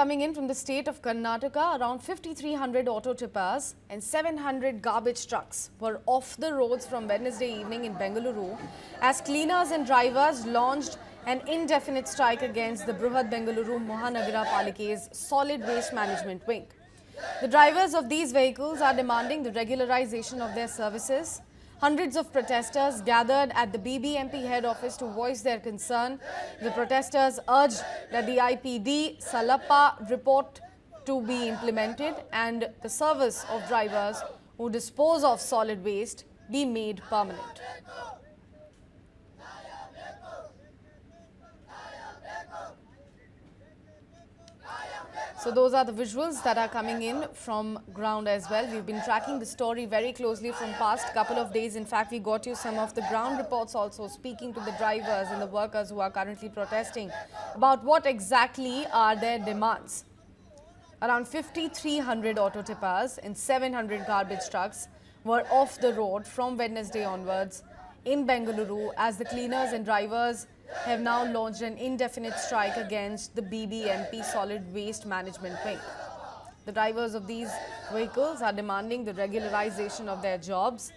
coming in from the state of Karnataka. Around 5,300 auto tippers and 700 garbage trucks were off the roads from Wednesday evening in Bengaluru as cleaners and drivers launched an indefinite strike against the Bruhat Bengaluru Mahanagara Palike's solid waste management wing. The drivers of these vehicles are demanding the regularization of their services. Hundreds of protesters gathered at the BBMP head office to voice their concern. The protesters urged that the IPD Salappa report to be implemented and the service of drivers who dispose of solid waste be made permanent. So those are the visuals that are coming in from ground as well. We've been tracking the story very closely from past couple of days. In fact, we got you some of the ground reports also, speaking to the drivers and the workers who are currently protesting about what exactly are their demands. Around 5,300 auto tippers and 700 garbage trucks were off the road from Wednesday onwards in Bengaluru as the cleaners and drivers have now launched an indefinite strike against the BBMP solid waste management wing. The drivers of these vehicles are demanding the regularization of their jobs.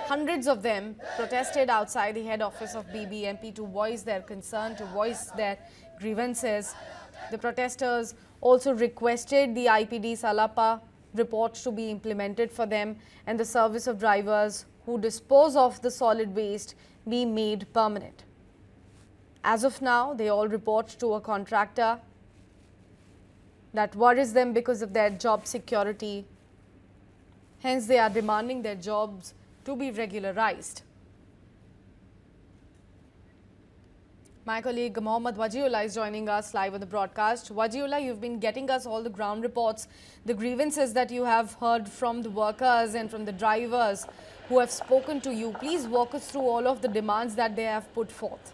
Hundreds of them protested outside the head office of BBMP to voice their concern, to voice their grievances. The protesters also requested the IPD Salappa report to be implemented for them and the service of drivers who dispose of the solid waste be made permanent. As of now, they all report to a contractor that worries them because of their job security. Hence, they are demanding their jobs to be regularized. My colleague Mohammad Wajiullah is joining us live on the broadcast. Wajiullah, you've been getting us all the ground reports, the grievances that you have heard from the workers and from the drivers who have spoken to you. Please walk us through all of the demands that they have put forth.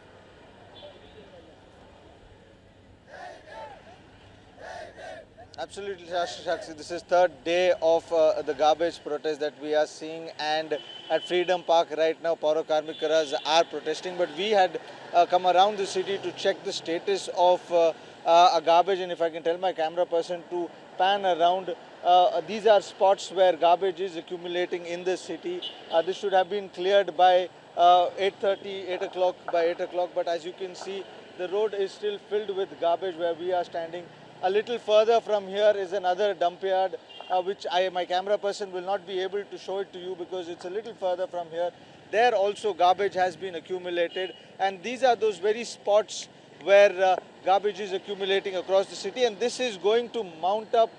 Absolutely, Shakshi. This is third day of the garbage protest that we are seeing, and at Freedom Park right now, Paura Karmikaras are protesting. But we had come around the city to check the status of a garbage, and if I can tell my camera person to pan around, these are spots where garbage is accumulating in the city. This should have been cleared by 8:30, 8 o'clock, by 8 o'clock. But as you can see, the road is still filled with garbage where we are standing. A little further from here is another dump yard, which my camera person will not be able to show it to you because it's a little further from here. There also garbage has been accumulated, and these are those very spots where garbage is accumulating across the city, and this is going to mount up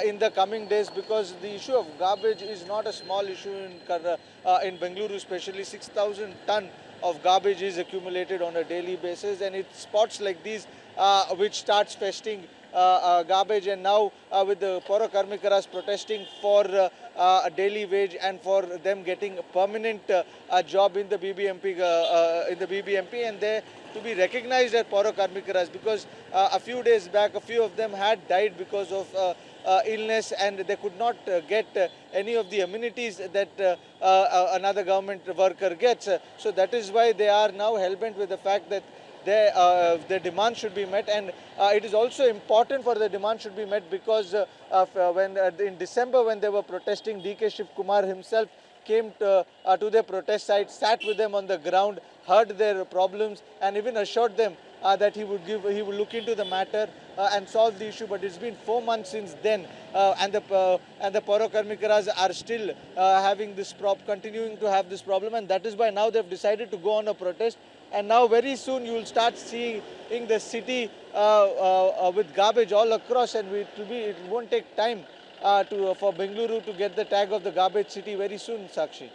in the coming days because the issue of garbage is not a small issue in Bengaluru, especially 6,000 ton of garbage is accumulated on a daily basis, and it's spots like these which starts festing garbage. And now with the Paura Karmikaras protesting for a daily wage and for them getting a permanent job in the BBMP, and they to be recognized as Paura Karmikaras because a few days back a few of them had died because of illness, and they could not get any of the amenities that another government worker gets. So that is why they are now hell-bent with the fact that their demand should be met, and it is also important for the demand should be met because in December when they were protesting, DK Shiv Kumar himself came to their protest site, sat with them on the ground, heard their problems, and even assured them that he would look into the matter and solve the issue. But it's been 4 months since then, and the Paura Karmikaras are still continuing to have this problem, and that is why now they've decided to go on a protest. And now very soon you will start seeing in the city with garbage all across, and it won't take time for Bengaluru to get the tag of the garbage city very soon, Sakshi.